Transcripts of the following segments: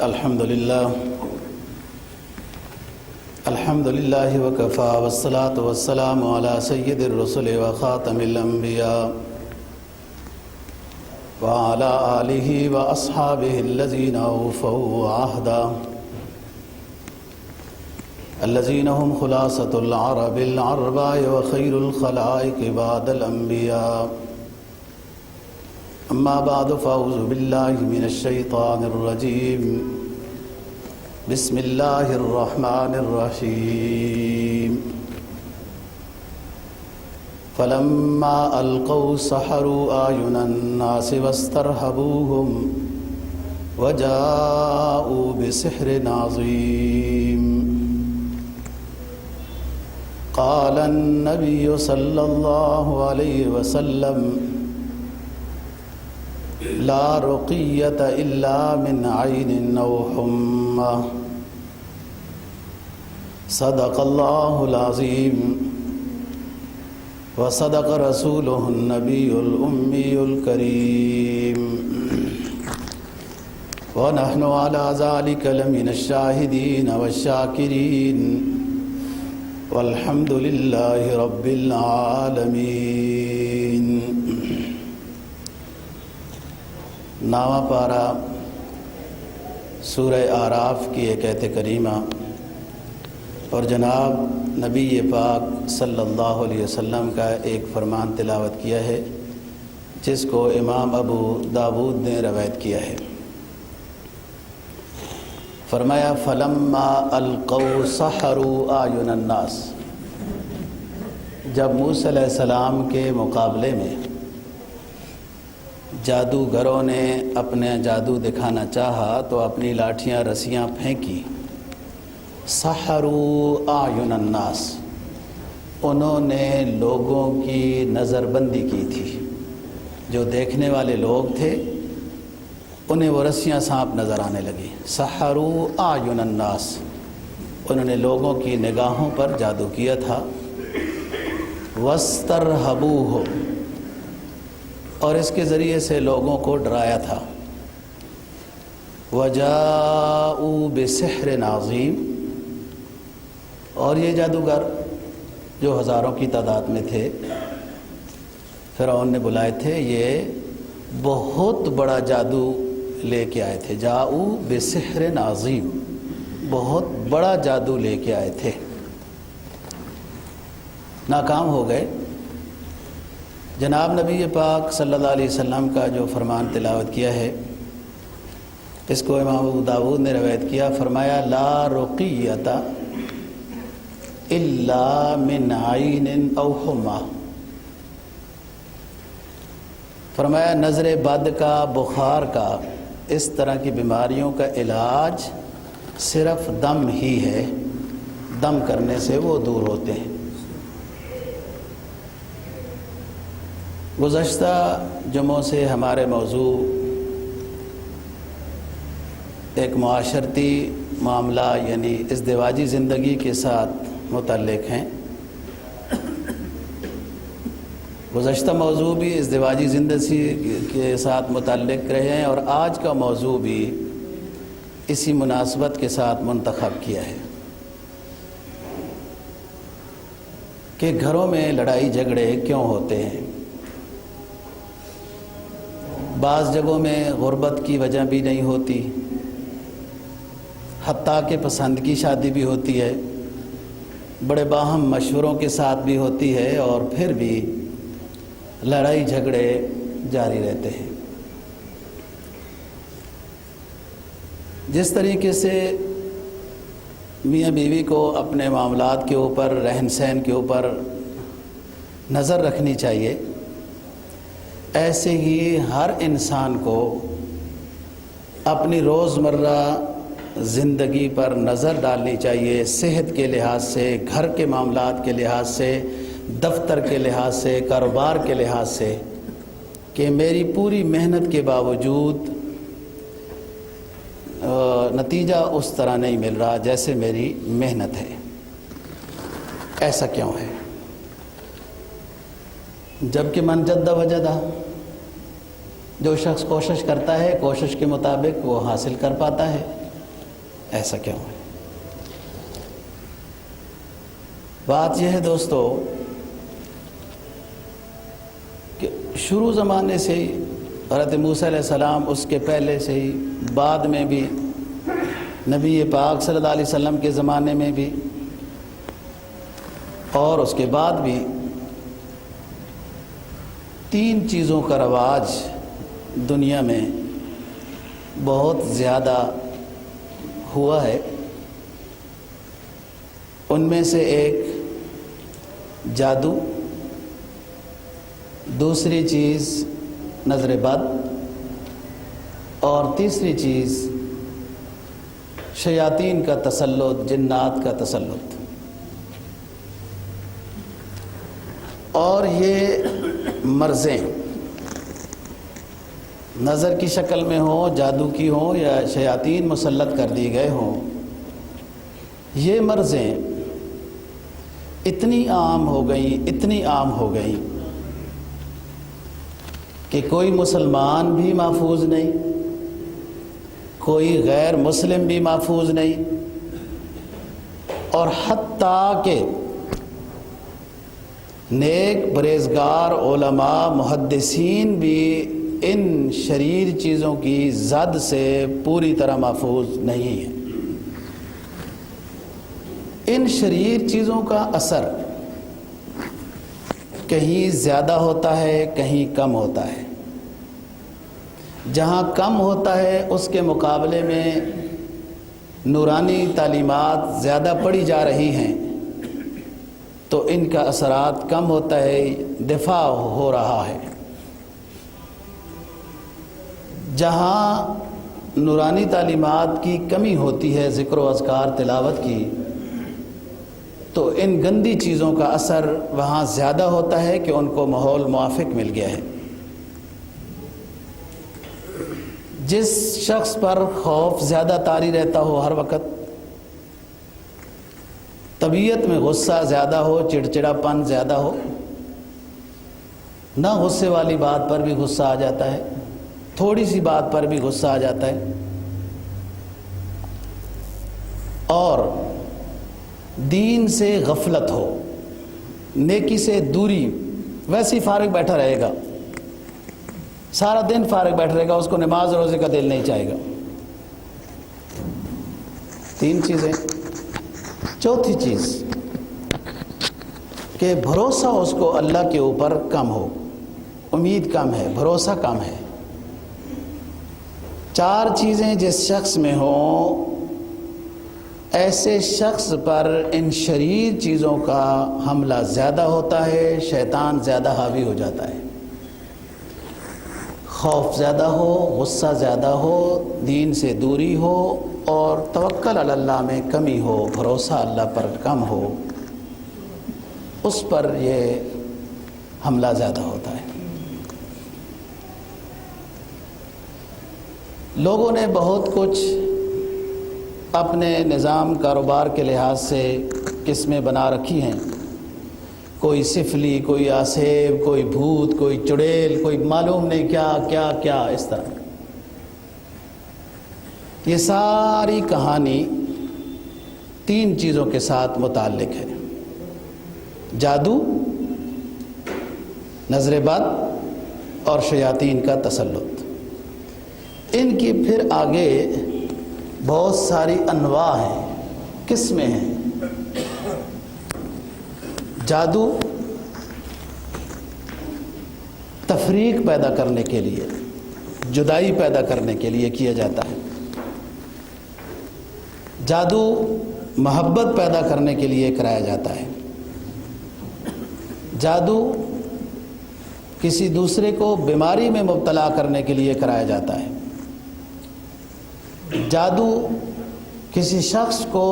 الحمد لله وكفى والصلاة والسلام على سيد الرسل وخاتم الأنبياء وعلى آله وأصحابه الذين أوفوا عهدا الذين هم خلاصة العرب العرباء وخير الخلائق بعد الأنبياء. أما بعد فأعوذ بالله من الشيطان الرجيم. بسم الله الرحمن الرحيم. فلما ألقوا سحروا أعين الناس واسترهبوهم وجاءوا بسحر عظيم. قال النبي صلى الله عليه وسلم: لا رقية إلا من عين أو حمى. صدق الله العظيم وصدق رسوله النبي الأمي الكريم ونحن على ذلك لمن الشاهدين والشاكرين والحمد لله رب العالمين. نامہ پارہ سورہ اعراف کی ایک آیت کریمہ اور جناب نبی پاک صلی اللہ علیہ وسلم کا ایک فرمان تلاوت کیا ہے، جس کو امام ابو داود نے روایت کیا ہے. فرمایا: فلما القوا سحروا اعین الناس. جب موسیٰ علیہ السلام کے مقابلے میں جادوگروں نے اپنے جادو دکھانا چاہا تو اپنی لاٹھیاں رسیاں پھینکی. سحروا اعین الناس، انہوں نے لوگوں کی نظر بندی کی تھی. جو دیکھنے والے لوگ تھے انہیں وہ رسیاں سانپ نظر آنے لگی. سحروا اعین الناس، انہوں نے لوگوں کی نگاہوں پر جادو کیا تھا. واسترہبوہ، اور اس کے ذریعے سے لوگوں کو ڈرایا تھا. وجاءوا بسحر عظیم، اور یہ جادوگر جو ہزاروں کی تعداد میں تھے فرعون نے بلائے تھے، یہ بہت بڑا جادو لے کے آئے تھے. جاءوا بسحر عظیم، بہت بڑا جادو لے کے آئے تھے. ناکام ہو گئے. جناب نبی پاک صلی اللہ علیہ وسلم کا جو فرمان تلاوت کیا ہے، اس کو امام ابو داود نے روایت کیا. فرمایا: لا رقیۃ الا من عین او حمى. فرمایا نظر بد کا، بخار کا، اس طرح کی بیماریوں کا علاج صرف دم ہی ہے. دم کرنے سے وہ دور ہوتے ہیں. گزشتہ جمعوں سے ہمارے موضوع ایک معاشرتی معاملہ یعنی ازدواجی زندگی کے ساتھ متعلق ہیں. گزشتہ موضوع بھی ازدواجی زندگی کے ساتھ متعلق رہے ہیں اور آج کا موضوع بھی اسی مناسبت کے ساتھ منتخب کیا ہے کہ گھروں میں لڑائی جھگڑے کیوں ہوتے ہیں. بعض جگہوں میں غربت کی وجہ بھی نہیں ہوتی، حتیٰ کہ پسند کی شادی بھی ہوتی ہے، بڑے باہم مشوروں کے ساتھ بھی ہوتی ہے، اور پھر بھی لڑائی جھگڑے جاری رہتے ہیں. جس طریقے سے میاں بیوی کو اپنے معاملات کے اوپر، رہن سہن کے اوپر نظر رکھنی چاہیے، ایسے ہی ہر انسان کو اپنی روزمرہ زندگی پر نظر ڈالنی چاہیے. صحت کے لحاظ سے، گھر کے معاملات کے لحاظ سے، دفتر کے لحاظ سے، کاروبار کے لحاظ سے، کہ میری پوری محنت کے باوجود نتیجہ اس طرح نہیں مل رہا جیسے میری محنت ہے. ایسا کیوں ہے؟ جبکہ من جد وجدہ، جو شخص کوشش کرتا ہے کوشش کے مطابق وہ حاصل کر پاتا ہے. ایسا کیوں ہے؟ بات یہ ہے دوستو کہ شروع زمانے سے ہی حضرت موسیٰ علیہ السلام، اس کے پہلے سے ہی، بعد میں بھی، نبی پاک صلی اللہ علیہ وسلم کے زمانے میں بھی اور اس کے بعد بھی 3 چیزوں کا رواج دنیا میں بہت زیادہ ہوا ہے۔ ان میں سے ایک جادو، دوسری چیز نظر بد، اور تیسری چیز شیاطین کا تسلط، جنات کا تسلط۔ اور یہ مرضیں نظر کی شکل میں ہوں، جادو کی ہوں، یا شیاطین مسلط کر دی گئے ہوں، یہ مرضیں اتنی عام ہو گئیں، اتنی عام ہو گئیں کہ کوئی مسلمان بھی محفوظ نہیں، کوئی غیر مسلم بھی محفوظ نہیں، اور حتیٰ کہ نیک پرہیزگار علماء محدثین بھی ان شریر چیزوں کی زد سے پوری طرح محفوظ نہیں ہیں۔ ان شریر چیزوں کا اثر کہیں زیادہ ہوتا ہے، کہیں کم ہوتا ہے۔ جہاں کم ہوتا ہے اس کے مقابلے میں نورانی تعلیمات زیادہ پڑھی جا رہی ہیں تو ان کا اثرات کم ہوتا ہے، دفاع ہو رہا ہے۔ جہاں نورانی تعلیمات کی کمی ہوتی ہے، ذکر و اذکار تلاوت کی، تو ان گندی چیزوں کا اثر وہاں زیادہ ہوتا ہے کہ ان کو ماحول موافق مل گیا ہے۔ جس شخص پر خوف زیادہ طاری رہتا ہو، ہر وقت طبیعت میں غصہ زیادہ ہو، چڑچڑاپن زیادہ ہو، نہ غصے والی بات پر بھی غصہ آ جاتا ہے، تھوڑی سی بات پر بھی غصہ آ جاتا ہے، اور دین سے غفلت ہو، نیکی سے دوری، ویسے ہی فارغ بیٹھا رہے گا، سارا دن فارغ بیٹھا رہے گا، اس کو نماز روزے کا دل نہیں چاہے گا۔ 3 چیزیں۔ چوتھی چیز کہ بھروسہ اس کو اللہ کے اوپر کم ہو، امید کم ہے، بھروسہ کم ہے۔ 4 چیزیں جس شخص میں ہوں، ایسے شخص پر ان شریر چیزوں کا حملہ زیادہ ہوتا ہے، شیطان زیادہ حاوی ہو جاتا ہے۔ خوف زیادہ ہو، غصہ زیادہ ہو، دین سے دوری ہو، اور توکل علی اللہ میں کمی ہو، بھروسہ اللہ پر کم ہو، اس پر یہ حملہ زیادہ ہوتا ہے۔ لوگوں نے بہت کچھ اپنے نظام کاروبار کے لحاظ سے قسمیں بنا رکھی ہیں، کوئی سفلی، کوئی آسیب، کوئی بھوت، کوئی چڑیل، کوئی معلوم نہیں کیا کیا کیا، اس طرح یہ ساری کہانی 3 چیزوں کے ساتھ متعلق ہے: جادو، نظر بد، اور شیاطین کا تسلط۔ ان کی پھر آگے بہت ساری انواع ہیں، قسمیں ہیں۔ جادو تفریق پیدا کرنے کے لیے، جدائی پیدا کرنے کے لیے کیا جاتا ہے۔ جادو محبت پیدا کرنے کے لیے کرایا جاتا ہے۔ جادو کسی دوسرے کو بیماری میں مبتلا کرنے کے لیے کرایا جاتا ہے۔ جادو کسی شخص کو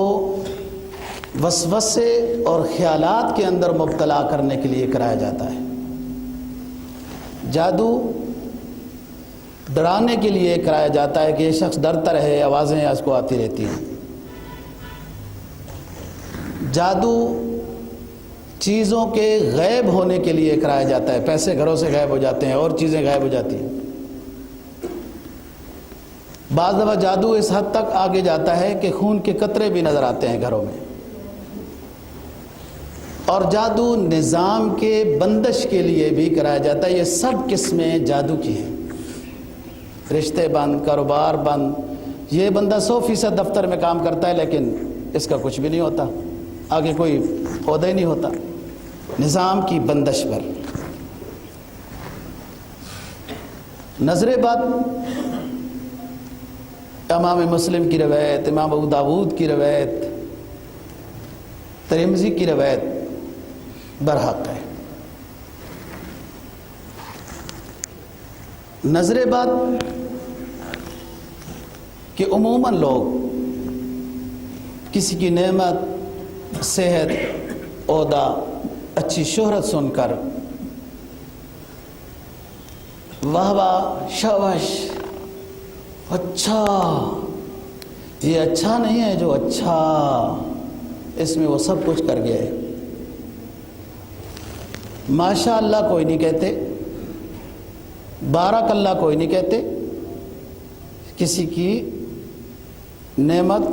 وسوسے اور خیالات کے اندر مبتلا کرنے کے لیے کرایا جاتا ہے۔ جادو ڈرانے کے لیے کرایا جاتا ہے کہ یہ شخص ڈرتا رہے، آوازیں اس کو آتی رہتی ہیں۔ جادو چیزوں کے غائب ہونے کے لیے کرایا جاتا ہے، پیسے گھروں سے غائب ہو جاتے ہیں اور چیزیں غائب ہو جاتی ہیں۔ بعض دفعہ جادو اس حد تک آگے جاتا ہے کہ خون کے قطرے بھی نظر آتے ہیں گھروں میں، اور جادو نظام کے بندش کے لیے بھی کرایا جاتا ہے۔ یہ سب قسمیں جادو کی ہیں، رشتے بند، کاروبار بند۔ یہ بندہ 100% دفتر میں کام کرتا ہے لیکن اس کا کچھ بھی نہیں ہوتا، آگے کوئی عہدہ ہی نہیں ہوتا، نظام کی بندش پر۔ نظر بد امام مسلم کی روایت، امام ابو داود کی روایت، ترمذی کی روایت برحق ہے۔ نظر بد کہ عموماً لوگ کسی کی نعمت، صحت، عہدہ، اچھی شہرت سن کر واہ واہ، شاباش، اچھا، یہ اچھا نہیں ہے جو اچھا، اس میں وہ سب کچھ کر گیا ہے۔ ماشاء اللہ کوئی نہیں کہتے، بارک اللہ کوئی نہیں کہتے۔ کسی کی نعمت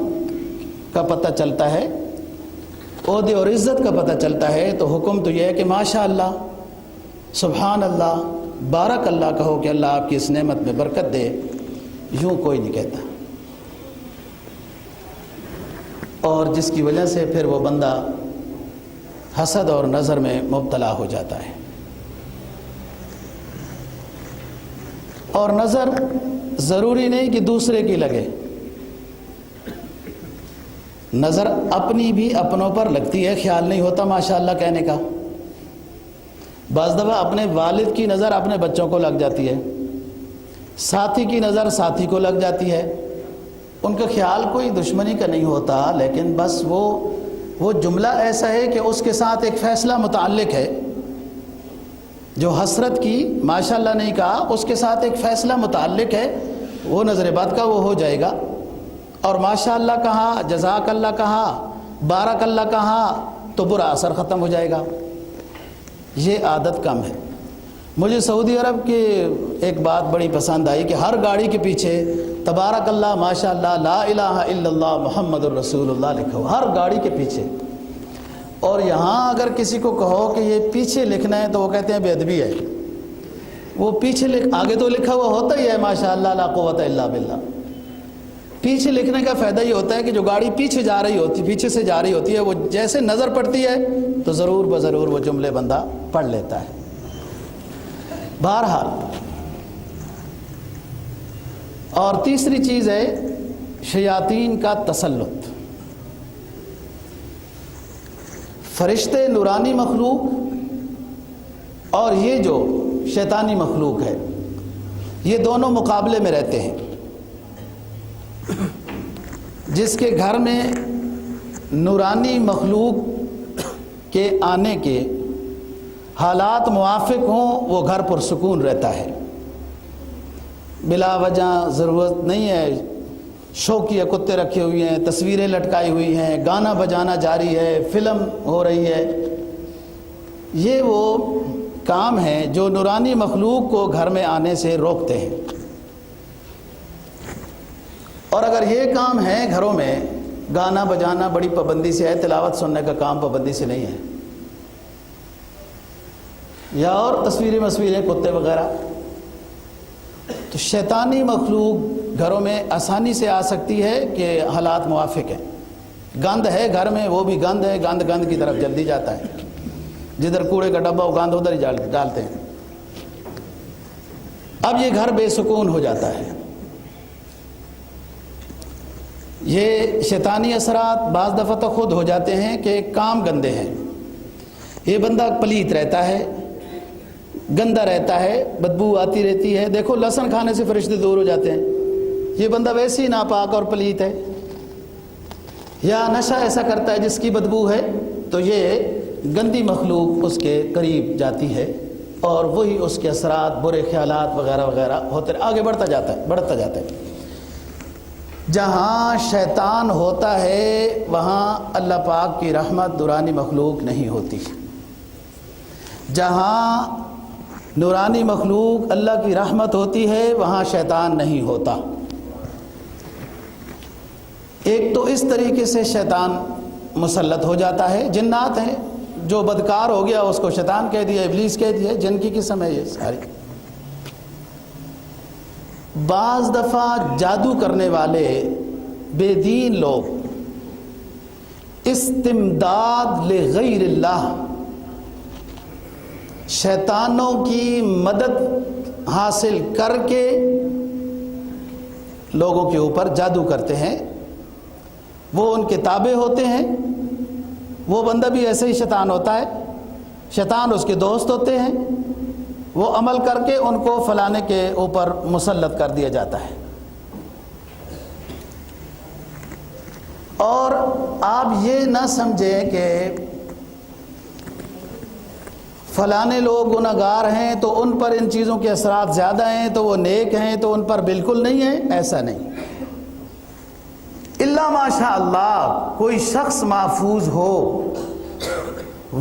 کا پتہ چلتا ہے، عہدے اور عزت کا پتہ چلتا ہے تو حکم تو یہ ہے کہ ماشاء اللہ، سبحان اللہ، بارک اللہ کہو کہ اللہ آپ کی اس نعمت میں برکت دے، یوں کوئی نہیں کہتا۔ اور جس کی وجہ سے پھر وہ بندہ حسد اور نظر میں مبتلا ہو جاتا ہے۔ اور نظر ضروری نہیں کہ دوسرے کی لگے، نظر اپنی بھی اپنوں پر لگتی ہے، خیال نہیں ہوتا ماشاءاللہ کہنے کا۔ بعض دفعہ اپنے والد کی نظر اپنے بچوں کو لگ جاتی ہے، ساتھی کی نظر ساتھی کو لگ جاتی ہے، ان کا خیال کوئی دشمنی کا نہیں ہوتا، لیکن بس وہ جملہ ایسا ہے کہ اس کے ساتھ ایک فیصلہ متعلق ہے۔ جو حسرت کی ماشاءاللہ نہیں کہا، اس کے ساتھ ایک فیصلہ متعلق ہے، وہ نظر بد کا وہ ہو جائے گا۔ اور ماشاءاللہ کہا، جزاک اللہ کہا، بارک اللہ کہا تو برا اثر ختم ہو جائے گا۔ یہ عادت کم ہے۔ مجھے سعودی عرب کی ایک بات بڑی پسند آئی کہ ہر گاڑی کے پیچھے تبارک اللہ، ماشاءاللہ، لا الہ الا اللہ، محمد الرسول اللہ لکھا ہو، ہر گاڑی کے پیچھے۔ اور یہاں اگر کسی کو کہو کہ یہ پیچھے لکھنا ہے تو وہ کہتے ہیں بے ادبی ہے۔ وہ پیچھے آگے تو لکھا ہوا ہوتا ہی ہے ماشاءاللہ لا قوت الا باللہ۔ پیچھے لکھنے کا فائدہ یہ ہوتا ہے کہ جو گاڑی پیچھے جا رہی ہوتی، پیچھے سے جا رہی ہوتی ہے، وہ جیسے نظر پڑتی ہے تو ضرور بضرور وہ جملے بندہ پڑھ لیتا ہے۔ بہرحال، اور تیسری چیز ہے شیاطین کا تسلط۔ فرشتے نورانی مخلوق اور یہ جو شیطانی مخلوق ہے، یہ دونوں مقابلے میں رہتے ہیں۔ جس کے گھر میں نورانی مخلوق کے آنے کے حالات موافق ہوں، وہ گھر پرسکون رہتا ہے، بلا وجہ ضرورت نہیں ہے شوقیہ کتے رکھے ہوئے ہیں، تصویریں لٹکائی ہوئی ہیں، گانا بجانا جاری ہے، فلم ہو رہی ہے۔ یہ وہ کام ہیں جو نورانی مخلوق کو گھر میں آنے سے روکتے ہیں۔ اور اگر یہ کام ہے گھروں میں، گانا بجانا بڑی پابندی سے ہے، تلاوت سننے کا کام پابندی سے نہیں ہے، یا اور تصویریں کتے وغیرہ، تو شیطانی مخلوق گھروں میں آسانی سے آ سکتی ہے کہ حالات موافق ہیں۔ گند ہے گھر میں، وہ بھی گند ہے، گند کی طرف جلدی جاتا ہے، جدھر کوڑے کا ڈبہ وہ گند ادھر ہی ڈالتے ہیں۔ اب یہ گھر بے سکون ہو جاتا ہے۔ یہ شیطانی اثرات بعض دفعہ تو خود ہو جاتے ہیں کہ کام گندے ہیں، یہ بندہ پلیت رہتا ہے، گندا رہتا ہے، بدبو آتی رہتی ہے۔ دیکھو لہسن کھانے سے فرشتے دور ہو جاتے ہیں، یہ بندہ ویسے ہی ناپاک اور پلیت ہے۔ یا نشہ ایسا کرتا ہے جس کی بدبو ہے، تو یہ گندی مخلوق اس کے قریب جاتی ہے، اور وہی اس کے اثرات، برے خیالات وغیرہ وغیرہ ہوتے آگے بڑھتا جاتا ہے۔ جہاں شیطان ہوتا ہے وہاں اللہ پاک کی رحمت نورانی مخلوق نہیں ہوتی۔ جہاں نورانی مخلوق اللہ کی رحمت ہوتی ہے وہاں شیطان نہیں ہوتا۔ ایک تو اس طریقے سے شیطان مسلط ہو جاتا ہے، جنات ہیں، جو بدکار ہو گیا اس کو شیطان کہہ دیا، ابلیس کہہ دیا، جن کی قسم ہے یہ ساری۔ بعض دفعہ جادو کرنے والے بے دین لوگ استمداد لغیر اللہ، شیطانوں کی مدد حاصل کر کے لوگوں کے اوپر جادو کرتے ہیں، وہ ان کے تابع ہوتے ہیں۔ وہ بندہ بھی ایسے ہی شیطان ہوتا ہے، شیطان اس کے دوست ہوتے ہیں، وہ عمل کر کے ان کو فلانے کے اوپر مسلط کر دیا جاتا ہے۔ اور آپ یہ نہ سمجھیں کہ فلانے لوگ گناہگار ہیں تو ان پر ان چیزوں کے اثرات زیادہ ہیں تو وہ نیک ہیں تو ان پر بالکل نہیں ہیں، ایسا نہیں۔ الا ماشاء اللہ کوئی شخص محفوظ ہو،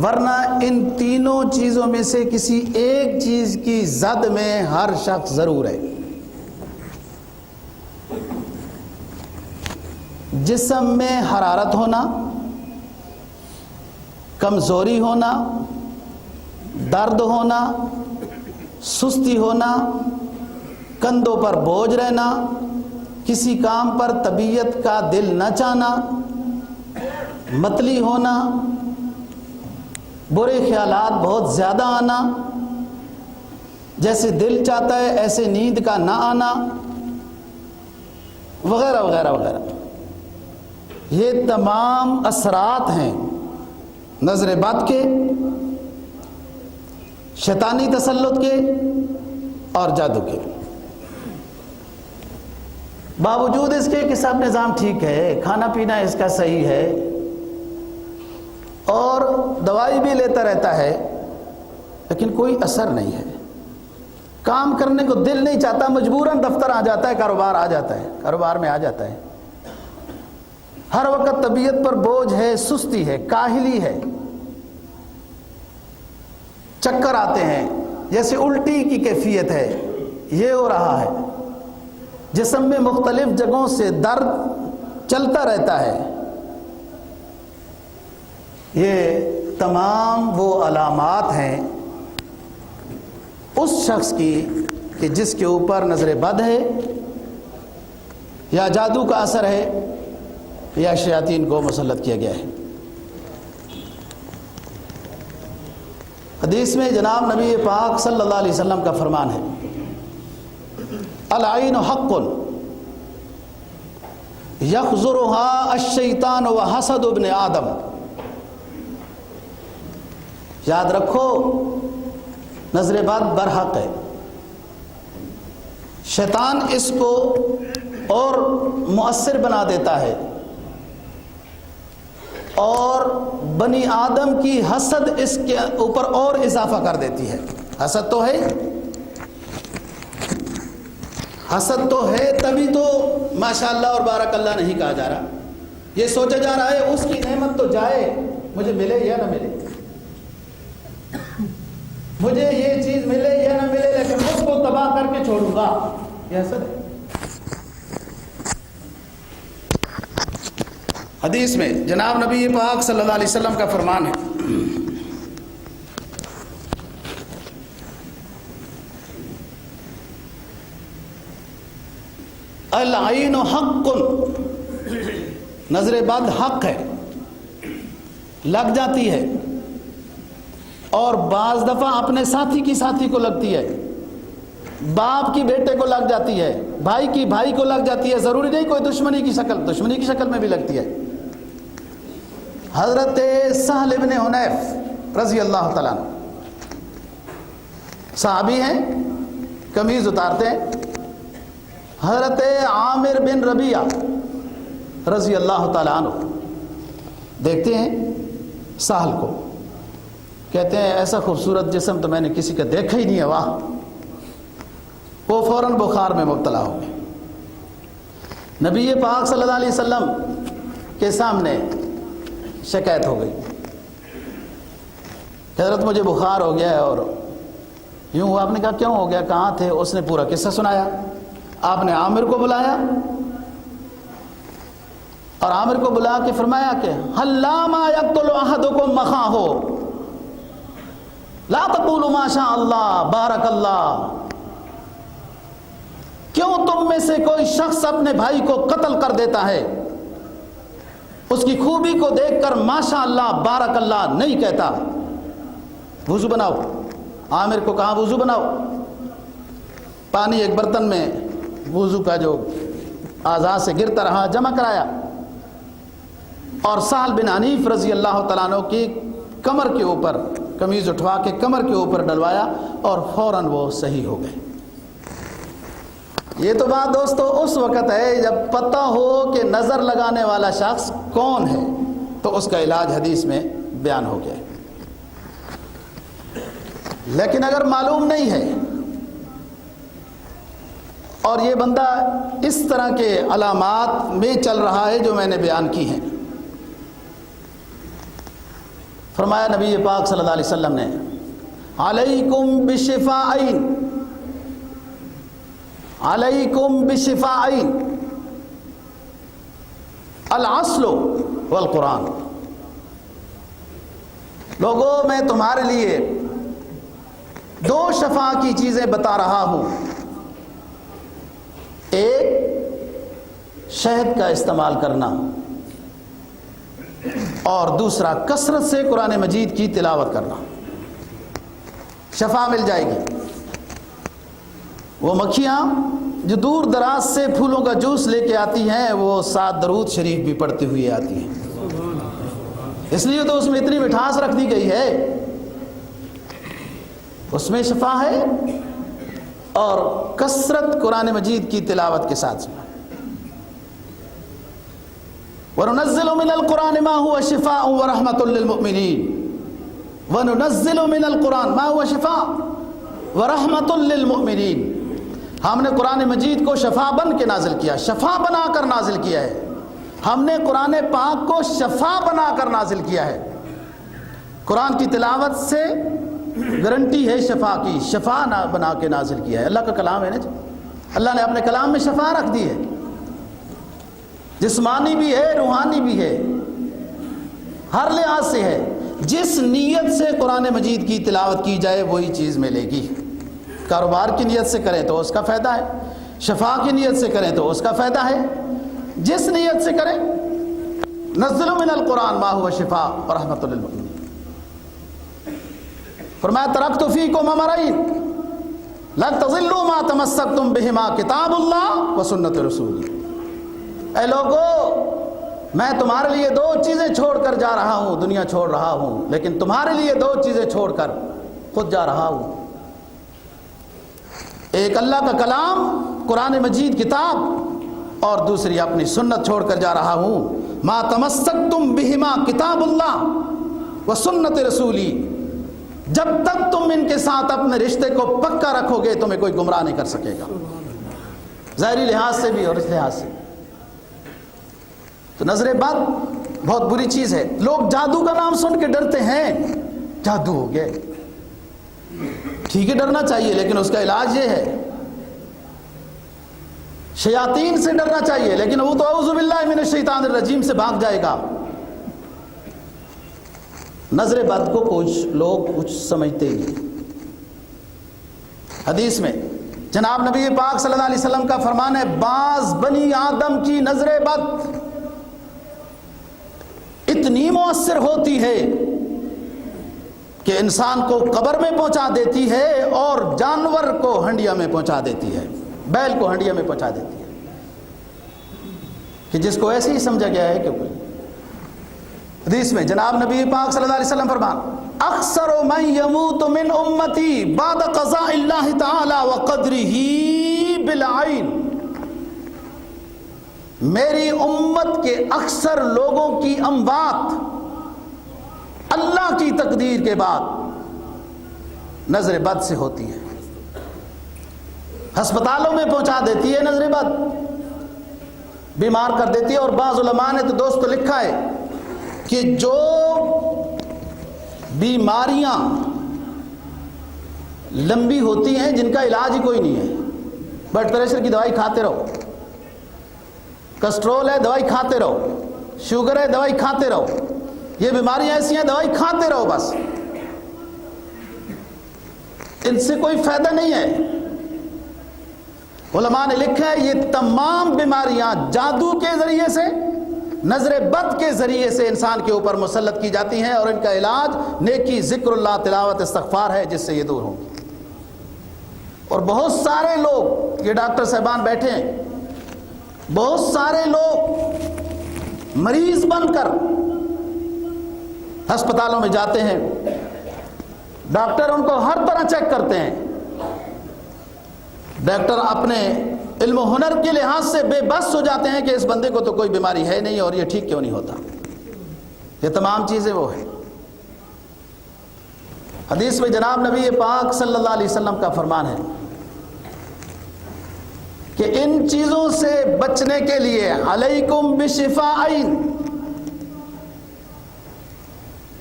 ورنہ ان تینوں چیزوں میں سے کسی ایک چیز کی زد میں ہر شخص ضرور ہے۔ جسم میں حرارت ہونا، کمزوری ہونا، درد ہونا، سستی ہونا، کندھوں پر بوجھ رہنا، کسی کام پر طبیعت کا دل نہ چاہنا، متلی ہونا، برے خیالات بہت زیادہ آنا، جیسے دل چاہتا ہے ایسے نیند کا نہ آنا، وغیرہ وغیرہ وغیرہ۔ یہ تمام اثرات ہیں نظر بد کے، شیطانی تسلط کے اور جادو کے۔ باوجود اس کے کہ سب نظام ٹھیک ہے، کھانا پینا اس کا صحیح ہے اور دوائی بھی لیتا رہتا ہے، لیکن کوئی اثر نہیں ہے۔ کام کرنے کو دل نہیں چاہتا، مجبوراً دفتر آ جاتا ہے، کاروبار آ جاتا ہے، کاروبار میں آ جاتا ہے۔ ہر وقت طبیعت پر بوجھ ہے، سستی ہے، کاہلی ہے، چکر آتے ہیں، جیسے الٹی کی کیفیت ہے، یہ ہو رہا ہے، جسم میں مختلف جگہوں سے درد چلتا رہتا ہے۔ یہ تمام وہ علامات ہیں اس شخص کی کہ جس کے اوپر نظر بد ہے، یا جادو کا اثر ہے، یا شیاطین کو مسلط کیا گیا ہے۔ حدیث میں جناب نبی پاک صلی اللہ علیہ وسلم کا فرمان ہے، العین حق یخزرها الشیطان وحسد ابن آدم۔ یاد رکھو، نظر بد برحق ہے، شیطان اس کو اور مؤثر بنا دیتا ہے، اور بنی آدم کی حسد اس کے اوپر اور اضافہ کر دیتی ہے۔ حسد تو ہے، حسد تو ہے، تبھی تو ماشاءاللہ اور بارک اللہ نہیں کہا جا رہا۔ یہ سوچا جا رہا ہے اس کی نعمت تو جائے، مجھے ملے یا نہ ملے، مجھے یہ چیز ملے یا نہ ملے، لیکن اس کو تباہ کر کے چھوڑوں گا، یہ حسد ہے۔ حدیث میں جناب نبی پاک صلی اللہ علیہ وسلم کا فرمان ہے، العین حق، نظر بد حق ہے، لگ جاتی ہے، اور بعض دفعہ اپنے ساتھی کی ساتھی کو لگتی ہے، باپ کی بیٹے کو لگ جاتی ہے، بھائی کی بھائی کو لگ جاتی ہے، ضروری نہیں کوئی دشمنی کی شکل میں بھی لگتی ہے۔ حضرت سہل ابن حنیف رضی اللہ تعالیٰ عنہ صحابی ہیں، قمیض اتارتے ہیں، حضرت عامر بن ربیعہ رضی اللہ تعالیٰ عنہ دیکھتے ہیں سہل کو، کہتے ہیں ایسا خوبصورت جسم تو میں نے کسی کا دیکھا ہی نہیں ہے، واہ۔ وہ فوراً بخار میں مبتلا ہو گئے، نبی پاک صلی اللہ علیہ وسلم کے سامنے شکایت ہو گئی، حضرت مجھے بخار ہو گیا ہے اور یوں ہوا۔ آپ نے کہا کیوں ہو گیا، کہاں تھے؟ اس نے پورا قصہ سنایا۔ آپ نے عامر کو بلایا، اور عامر کو بلا کے فرمایا کہ حَلَّا مَا يَقْتُلُ أَحَدُكُمْ مَخَاهُ لا تقولوا ما شاء اللہ بارک اللہ، کیوں تم میں سے کوئی شخص اپنے بھائی کو قتل کر دیتا ہے، اس کی خوبی کو دیکھ کر ماشاء اللہ بارک اللہ نہیں کہتا؟ وضو بناؤ۔ عامر کو کہا وضو بناؤ، پانی ایک برتن میں وضو کا جو اعضاء سے گرتا رہا جمع کرایا، اور سہل بن حنیف رضی اللہ تعالیٰ عنہ کی کمر کے اوپر قمیض اٹھوا کے کمر کے اوپر ڈلوایا، اور فوراً وہ صحیح ہو گئے۔ یہ تو بات دوستو اس وقت ہے جب پتہ ہو کہ نظر لگانے والا شخص کون ہے، تو اس کا علاج حدیث میں بیان ہو گیا۔ لیکن اگر معلوم نہیں ہے اور یہ بندہ اس طرح کے علامات میں چل رہا ہے جو میں نے بیان کی ہیں، فرمایا نبی پاک صلی اللہ علیہ وسلم نے علیکم بشفاءین، علیکم بشفاءین العسل والقرآن، لوگوں میں تمہارے لیے دو شفا کی چیزیں بتا رہا ہوں، ایک شہد کا استعمال کرنا، اور دوسرا کثرت سے قرآن مجید کی تلاوت کرنا، شفا مل جائے گی۔ وہ مکھیاں جو دور دراز سے پھولوں کا جوس لے کے آتی ہیں، وہ 7 درود شریف بھی پڑھتے ہوئے آتی ہیں، اس لیے تو اس میں اتنی مٹھاس رکھ دی گئی ہے، اس میں شفا ہے، اور کثرت قرآن مجید کی تلاوت کے ساتھ سنا۔ وَنُنَزِّلُ مِنَ الْقُرْآنِ مَا هُوَ شِفَاءٌ وَرَحْمَةٌ لِّلْمُؤْمِنِينَ، وَنُنَزِّلُ مِنَ الْقُرْآنِ مَا هُوَ شِفَاءٌ وَرَحْمَةٌ لِّلْمُؤْمِنِينَ، ہم نے قرآن مجید کو شفا بن کے نازل کیا، شفا بنا کر نازل کیا ہے، ہم نے قرآن پاک کو شفا بنا کر نازل کیا ہے۔ قرآن کی تلاوت سے گارنٹی ہے شفا کی، شفا نہ بنا کے نازل کیا ہے، اللہ کا کلام ہے نا، اللہ نے اپنے کلام میں شفا رکھ دی ہے، جسمانی بھی ہے روحانی بھی ہے، ہر لحاظ سے ہے۔ جس نیت سے قرآن مجید کی تلاوت کی جائے وہی چیز ملے گی۔ کاروبار کی نیت سے کریں تو اس کا فائدہ ہے، شفا کی نیت سے کریں تو اس کا فائدہ ہے، جس نیت سے کریں۔ نزل من القرآن ما هو شفاء ورحمۃ للمؤمنین، فرمایا ترکت فیکم امرین لن تضلوا ما تمسکتم بہما کتاب اللہ و سنت رسولی، اے لوگو میں تمہارے لیے 2 چیزیں چھوڑ کر جا رہا ہوں، دنیا چھوڑ رہا ہوں، لیکن تمہارے لیے 2 چیزیں چھوڑ کر خود جا رہا ہوں، ایک اللہ کا کلام قرآن مجید کتاب، اور دوسری اپنی سنت چھوڑ کر جا رہا ہوں، ما تمسکتم بہما کتاب اللہ و سنت رسولی، جب تک تم ان کے ساتھ اپنے رشتے کو پکا رکھو گے تمہیں کوئی گمراہ نہیں کر سکے گا، ظاہری لحاظ سے بھی اور اس لحاظ سے۔ تو نظر بد بہت بری چیز ہے، لوگ جادو کا نام سن کے ڈرتے ہیں، جادو ہو گئے، ٹھیک ہے ڈرنا چاہیے، لیکن اس کا علاج یہ ہے، شیاطین سے ڈرنا چاہیے، لیکن وہ تو اعوذ باللہ من الشیطان الرجیم سے بھاگ جائے گا۔ نظر بد کو کچھ لوگ کچھ سمجھتے ہی، حدیث میں جناب نبی پاک صلی اللہ علیہ وسلم کا فرمان ہے، بعض بنی آدم کی نظر بد اتنی مؤثر ہوتی ہے کہ انسان کو قبر میں پہنچا دیتی ہے اور جانور کو ہنڈیا میں پہنچا دیتی ہے، بیل کو ہنڈیا میں پہنچا دیتی ہے، کہ جس کو ایسے ہی سمجھا گیا ہے کہ حدیث میں جناب نبی پاک صلی اللہ علیہ وسلم فرمان، اکثر من یموت من امتی بعد قضاء اللہ تعالی وقدرہ بالعین، میری امت کے اکثر لوگوں کی اموات اللہ کی تقدیر کے بعد نظر بد سے ہوتی ہے، ہسپتالوں میں پہنچا دیتی ہے نظر بد، بیمار کر دیتی ہے۔ اور بعض علماء نے تو دوست لکھا ہے کہ جو بیماریاں لمبی ہوتی ہیں جن کا علاج ہی کوئی نہیں ہے، بلڈ پریشر کی دوائی کھاتے رہو، کسٹرول ہے دوائی کھاتے رہو، شوگر ہے دوائی کھاتے رہو، یہ بیماریاں ایسی ہیں دوائی کھاتے رہو بس، ان سے کوئی فائدہ نہیں ہے۔ علماء نے لکھا ہے یہ تمام بیماریاں جادو کے ذریعے سے، نظر بد کے ذریعے سے انسان کے اوپر مسلط کی جاتی ہیں، اور ان کا علاج نیکی، ذکر اللہ، تلاوت، استغفار ہے جس سے یہ دور ہوں گی۔ اور بہت سارے لوگ، یہ ڈاکٹر صاحبان بیٹھے ہیں، بہت سارے لوگ مریض بن کر ہسپتالوں میں جاتے ہیں، ڈاکٹر ان کو ہر طرح چیک کرتے ہیں، ڈاکٹر اپنے علم و ہنر کے لحاظ سے بے بس ہو جاتے ہیں کہ اس بندے کو تو کوئی بیماری ہے نہیں اور یہ ٹھیک کیوں نہیں ہوتا۔ یہ تمام چیزیں وہ ہیں۔ حدیث میں جناب نبی پاک صلی اللہ علیہ وسلم کا فرمان ہے کہ ان چیزوں سے بچنے کے لیے علیکم بشفاءین،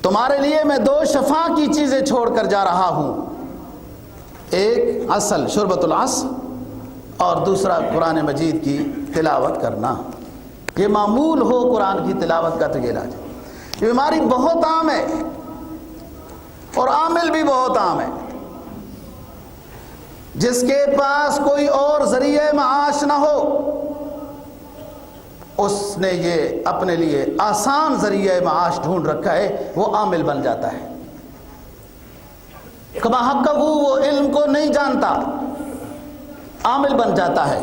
تمہارے لیے میں 2 شفا کی چیزیں چھوڑ کر جا رہا ہوں، ایک عسل، شربۃ العسل، اور دوسرا قرآن مجید کی تلاوت کرنا۔ یہ معمول ہو قرآن کی تلاوت کا تو یہ علاج ہے۔ یہ بیماری بہت عام ہے اور عامل بھی بہت عام ہے۔ جس کے پاس کوئی اور ذریعہ معاش نہ ہو، اس نے یہ اپنے لیے آسان ذریعہ معاش ڈھونڈ رکھا ہے، وہ عامل بن جاتا ہے۔ کما حقہ وہ علم کو نہیں جانتا، عامل بن جاتا ہے۔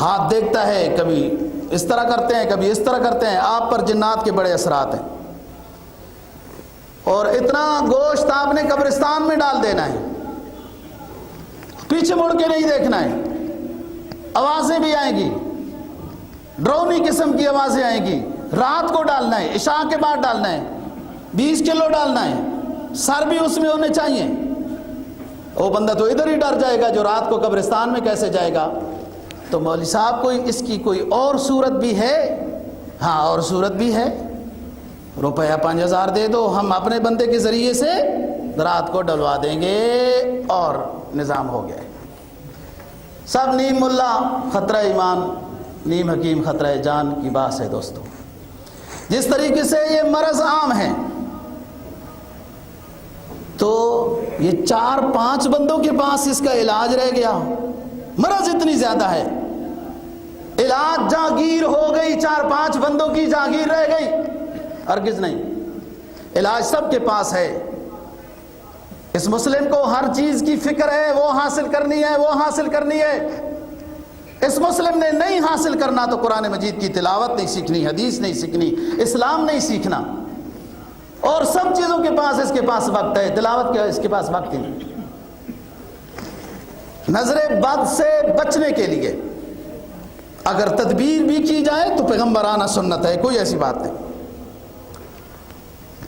ہاتھ دیکھتا ہے، کبھی اس طرح کرتے ہیں کبھی اس طرح کرتے ہیں، آپ پر جنات کے بڑے اثرات ہیں، اور اتنا گوشت آپ نے قبرستان میں ڈال دینا ہے، پیچھے مڑ کے نہیں دیکھنا ہے، آوازیں بھی آئیں گی، ڈرونی قسم کی آوازیں آئیں گی، رات کو ڈالنا ہے، عشاء کے بعد ڈالنا ہے، 20 کلو ڈالنا ہے، سر بھی اس میں ہونے چاہیے۔ وہ بندہ تو ادھر ہی ڈر جائے گا جو رات کو قبرستان میں کیسے جائے گا۔ تو مولوی صاحب کوئی اس کی کوئی اور صورت بھی ہے؟ ہاں اور صورت بھی ہے، روپیہ 5000 دے دو، ہم اپنے بندے کے ذریعے سے رات کو ڈلوا دیں گے اور نظام ہو گیا۔ سب نیم ملا خطرہ ایمان، نیم حکیم خطرہ جان کی بات ہے دوستو۔ جس طریقے سے یہ مرض عام ہے تو یہ 4-5 بندوں کے پاس اس کا علاج رہ گیا، مرض اتنی زیادہ ہے، علاج جاگیر ہو گئی، 4-5 بندوں کی جاگیر رہ گئی، ہرگز نہیں، علاج سب کے پاس ہے۔ اس مسلم کو ہر چیز کی فکر ہے، وہ حاصل کرنی ہے، وہ حاصل کرنی ہے۔ اس مسلم نے نہیں حاصل کرنا تو قرآن مجید کی تلاوت نہیں سیکھنی، حدیث نہیں سیکھنی، اسلام نہیں سیکھنا، اور سب چیزوں کے پاس اس کے پاس وقت ہے، تلاوت کا اس کے پاس وقت ہی نہیں۔ نظر بد سے بچنے کے لیے اگر تدبیر بھی کی جائے تو پیغمبرانہ سنت ہے، کوئی ایسی بات نہیں۔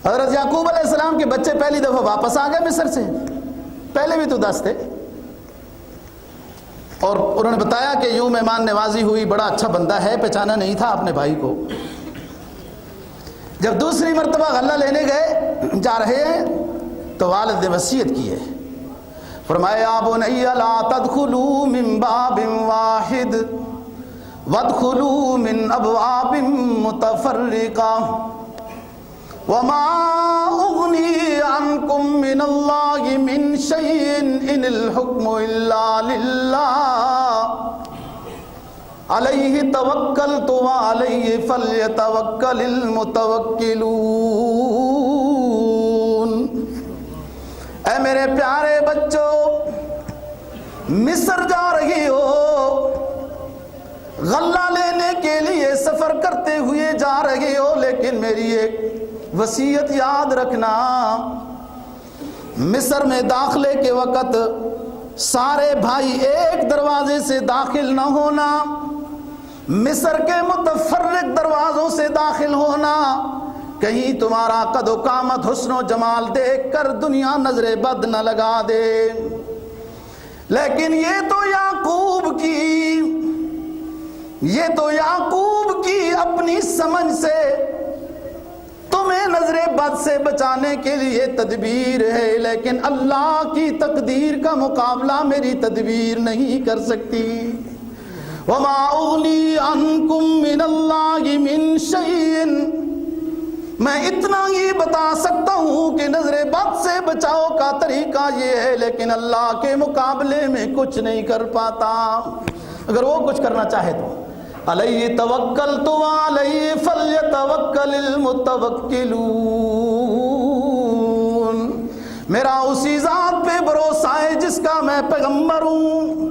حضرت یعقوب علیہ السلام کے بچے پہلی دفعہ واپس آ گئے مصر سے، پہلے بھی تو 10 تھے، اور انہوں نے بتایا کہ یوں مہمان نوازی ہوئی، بڑا اچھا بندہ ہے، پہچانا نہیں تھا اپنے بھائی کو۔ جب دوسری مرتبہ غلہ لینے گئے، جا رہے ہیں تو والد نے وصیت کی ہے، فرمایا بنی لا تدخلوا من باب واحد وادخلوا من ابواب متفرقہ وما اغنی عنکم من اللہ من شیء ان الحکم الا للہ علیہ توکلت وعلیہ فلیتوکل المتوکلون۔ اے میرے پیارے بچوں، مصر جا رہی ہو، غلہ لینے کے لیے سفر کرتے ہوئے جا رہی ہو، لیکن میری ایک وصیت یاد رکھنا، مصر میں داخلے کے وقت سارے بھائی ایک دروازے سے داخل نہ ہونا، مصر کے متفرق دروازوں سے داخل ہونا، کہیں تمہارا قد و قامت حسن و جمال دیکھ کر دنیا نظر بد نہ لگا دے۔ لیکن یہ تو یعقوب کی اپنی سمجھ سے تمہیں نظر بد سے بچانے کے لیے تدبیر ہے، لیکن اللہ کی تقدیر کا مقابلہ میری تدبیر نہیں کر سکتی۔ وما اغنی عنکم من اللہ من شیء میں اتنا ہی بتا سکتا ہوں کہ نظر بد سے بچاؤ کا طریقہ یہ ہے، لیکن اللہ کے مقابلے میں کچھ نہیں کر پاتا۔ اگر وہ کچھ کرنا چاہے تو علیہ توکلت وعلیہ فلیتوکل المتوکلون، میرا اسی ذات پہ بھروسہ ہے جس کا میں پیغمبر ہوں،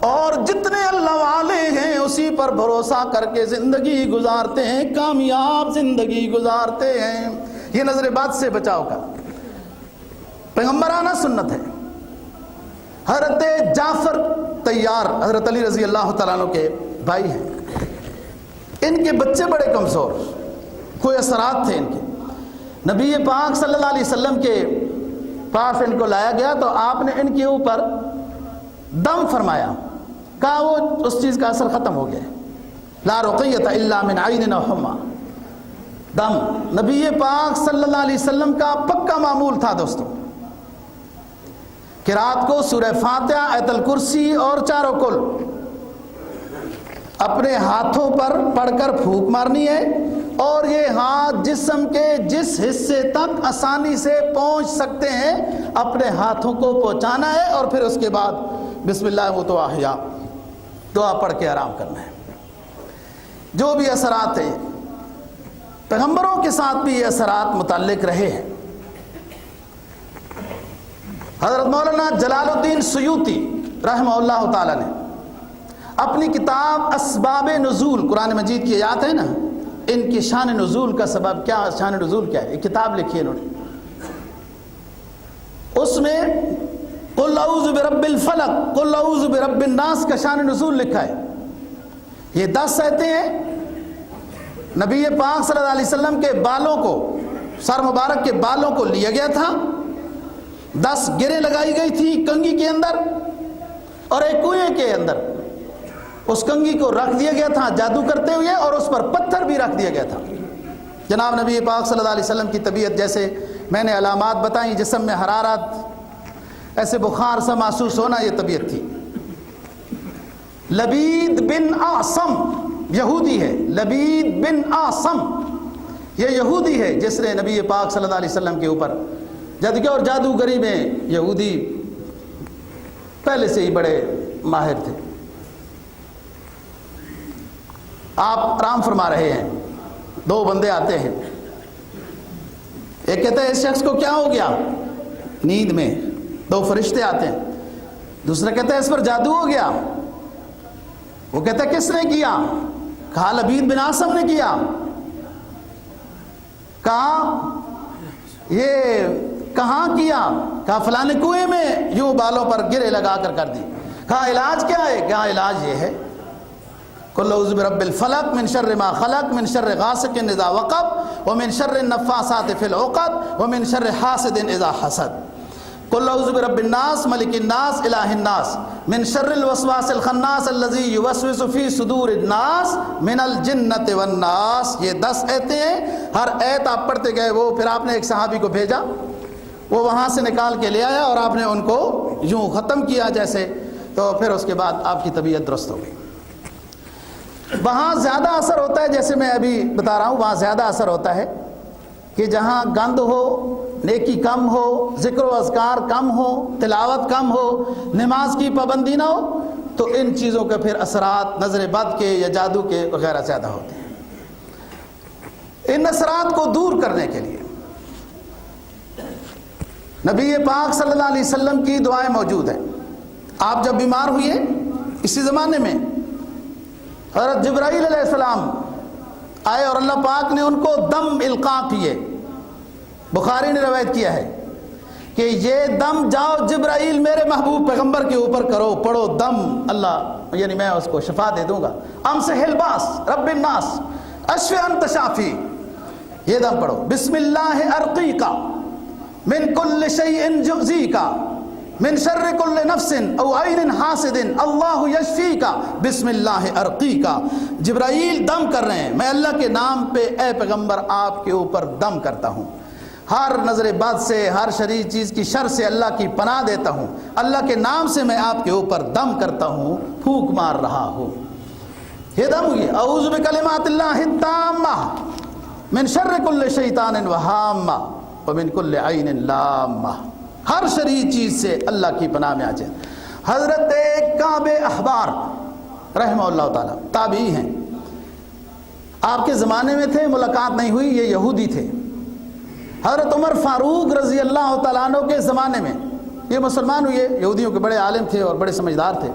اور جتنے اللہ والے ہیں اسی پر بھروسہ کر کے زندگی گزارتے ہیں، کامیاب زندگی گزارتے ہیں۔ یہ نظر بد سے بچاؤ کا پیغمبرانہ سنت ہے۔ حضرت جعفر طیار حضرت علی رضی اللہ تعالیٰ عنہ کے بھائی ہیں، ان کے بچے بڑے کمزور، کوئی اثرات تھے ان کے۔ نبی پاک صلی اللہ علیہ وسلم کے پاس ان کو لایا گیا تو آپ نے ان کے اوپر دم فرمایا، کہا وہ اس چیز کا اثر ختم ہو گیا، لا رقیۃ الا من عین او حما۔ دم نبی پاک صلی اللہ علیہ وسلم کا پکا معمول تھا دوستوں کہ رات کو سورہ فاتحہ، آیت الکرسی اور چاروں کل اپنے ہاتھوں پر پڑھ کر پھونک مارنی ہے، اور یہ ہاتھ جسم کے جس حصے تک آسانی سے پہنچ سکتے ہیں اپنے ہاتھوں کو پہنچانا ہے، اور پھر اس کے بعد بسم اللہ متواحیا دعا پڑھ کے آرام کرنا ہے۔ جو بھی اثرات ہیں پیغمبروں کے ساتھ بھی یہ اثرات متعلق رہے ہیں۔ حضرت مولانا جلال الدین سیوطی رحمہ اللہ تعالی نے اپنی کتاب اسباب نزول، قرآن مجید کی آیات ہے نا، ان کی شان نزول کا سبب کیا، شان نزول کیا ہے، ایک کتاب لکھی ہے انہوں نے، اس میں قل اعوذ برب الفلق قل اعوذ برب الناس کا شان نزول لکھا ہے۔ یہ 10 آیتیں ہیں، نبی پاک صلی اللہ علیہ وسلم کے بالوں کو، سر مبارک کے بالوں کو لیا گیا تھا، 10 گریں لگائی گئی تھی کنگھی کے اندر، اور ایک کنویں کے اندر اس کنگھی کو رکھ دیا گیا تھا جادو کرتے ہوئے، اور اس پر پتھر بھی رکھ دیا گیا تھا۔ جناب نبی پاک صلی اللہ علیہ وسلم کی طبیعت جیسے میں نے علامات بتائیں، جسم میں حرارت، ایسے بخار سا محسوس ہونا، یہ طبیعت تھی۔ لبید بن اعصم یہودی ہے، لبید بن اعصم یہ یہودی ہے جس نے نبی پاک صلی اللہ علیہ وسلم کے اوپر جادو کیا، اور جادوگری میں یہودی پہلے سے ہی بڑے ماہر تھے۔ آپ آرام فرما رہے ہیں، 2 بندے آتے ہیں، ایک کہتا ہے اس شخص کو کیا ہو گیا نیند میں، 2 فرشتے آتے ہیں، دوسرا کہتا ہے اس پر جادو ہو گیا۔ وہ کہتا ہے کس نے کیا؟ کہا لبید بن اعصم نے کیا۔ کہا یہ کہاں کیا؟ کہا فلانے کنویں میں یوں بالوں پر گرے لگا کر دی۔ کہا علاج کیا ہے؟ کہا علاج یہ ہے قل اعوذ برب الفلق من شر ما خلق من شر غاسق اذا وقب ومن شر النفاثات في العقد ومن شر حاسد اذا حسد قل اعوذ برب الناس ملک الناس الہ الناس من شر الوسواس الخناس الذي يوسوس في صدور الناس من الجنة والناس۔ یہ 10 آیتیں ہیں، ہر آیت آپ پڑھتے گئے، وہ پھر آپ نے ایک صحابی کو بھیجا، وہ وہاں سے نکال کے لے آیا اور آپ نے ان کو یوں ختم کیا جیسے، تو پھر اس کے بعد آپ کی طبیعت درست ہو گئی۔ وہاں زیادہ اثر ہوتا ہے، جیسے میں ابھی بتا رہا ہوں، وہاں زیادہ اثر ہوتا ہے کہ جہاں گند ہو، نیکی کم ہو، ذکر و اذکار کم ہو، تلاوت کم ہو، نماز کی پابندی نہ ہو، تو ان چیزوں کے پھر اثرات نظر بد کے یا جادو کے وغیرہ زیادہ ہوتے ہیں۔ ان اثرات کو دور کرنے کے لیے نبی پاک صلی اللہ علیہ وسلم کی دعائیں موجود ہیں۔ آپ جب بیمار ہوئے اسی زمانے میں حضرت جبرائیل علیہ السلام آئے اور اللہ پاک نے ان کو دم القاء کیے۔ بخاری نے روایت کیا ہے کہ یہ دم جاؤ جبرائیل میرے محبوب پیغمبر کے اوپر کرو، پڑھو دم، اللہ یعنی میں اس کو شفا دے دوں گا۔ امسح الباس رب الناس اشفی انت شافی، یہ دم پڑھو۔ بسم اللہ ارقیکا من کل شیء یؤذیکا من شر کل نفس او عین حاسد اللہ یشفیکا بسم اللہ ارقیکا۔ جبرائیل دم کر رہے ہیں، میں اللہ کے نام پہ اے پیغمبر آپ کے اوپر دم کرتا ہوں، ہر نظر بد سے، ہر شریر چیز کی شر سے اللہ کی پناہ دیتا ہوں، اللہ کے نام سے میں آپ کے اوپر دم کرتا ہوں، پھونک مار رہا ہوں۔ یہ دم ہوئی اعوذ بکلمات اللہ التامہ، من شر کل شیطان وہامہ ومن کل عین لامہ، ہر شریر چیز سے اللہ کی پناہ میں آ جائے۔ حضرت کعب احبار رحمہ اللہ تعالیٰ تابعی ہیں، آپ کے زمانے میں تھے، ملاقات نہیں ہوئی، یہ یہودی تھے۔ حضرت عمر فاروق رضی اللہ تعالیٰ عنہ کے زمانے میں یہ مسلمان ہوئے، یہودیوں کے بڑے عالم تھے اور بڑے سمجھدار تھے،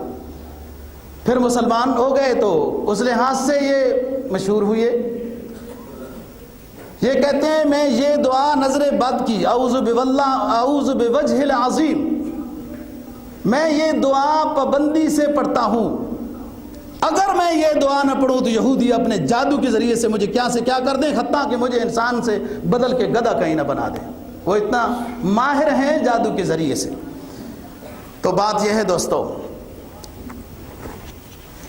پھر مسلمان ہو گئے تو اس لحاظ سے یہ مشہور ہوئے۔ یہ کہتے ہیں میں یہ دعا نظر بد کی، اعوذ بوجہ العظیم، میں یہ دعا پابندی سے پڑھتا ہوں، اگر میں یہ دعا نہ پڑھوں تو یہودی اپنے جادو کے ذریعے سے مجھے کیا سے کیا کر دیں، حتیٰ کہ مجھے انسان سے بدل کے گدھا کہیں نہ بنا دیں، وہ اتنا ماہر ہیں جادو کے ذریعے سے۔ تو بات یہ ہے دوستو،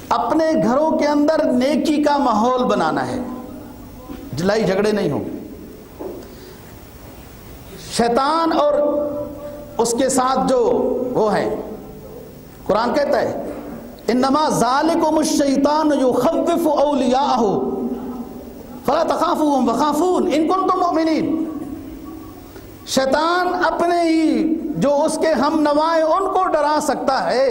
اپنے گھروں کے اندر نیکی کا ماحول بنانا ہے، لڑائی جھگڑے نہیں ہوں۔ شیطان اور اس کے ساتھ جو وہ ہے، قرآن کہتا ہے انما ذالکم الشیطان یخوف اولیاءہ فلا تخافوہم وخافون ان کنتم مؤمنین۔ شیطان اپنے ہی جو اس کے ہم نوائے ان کو ڈرا سکتا ہے۔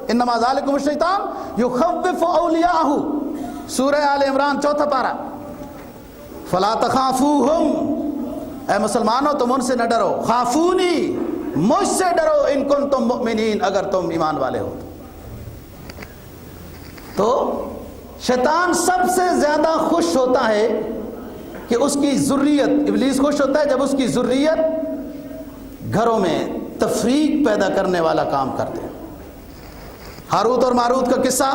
انما ذالکم الشیطان یخوف اولیاءہ، سورہ آل عمران 4 پارہ۔ فلا تخافوہم، اے مسلمانوں تم ان سے نہ ڈرو، خافونی، مجھ سے ڈرو، ان کنتم مؤمنین، اگر تم ایمان والے ہو۔ تو شیطان سب سے زیادہ خوش ہوتا ہے کہ اس کی ذریت، ابلیس خوش ہوتا ہے جب اس کی ذریت گھروں میں تفریق پیدا کرنے والا کام کرتے ہیں۔ ہاروت اور ماروت کا قصہ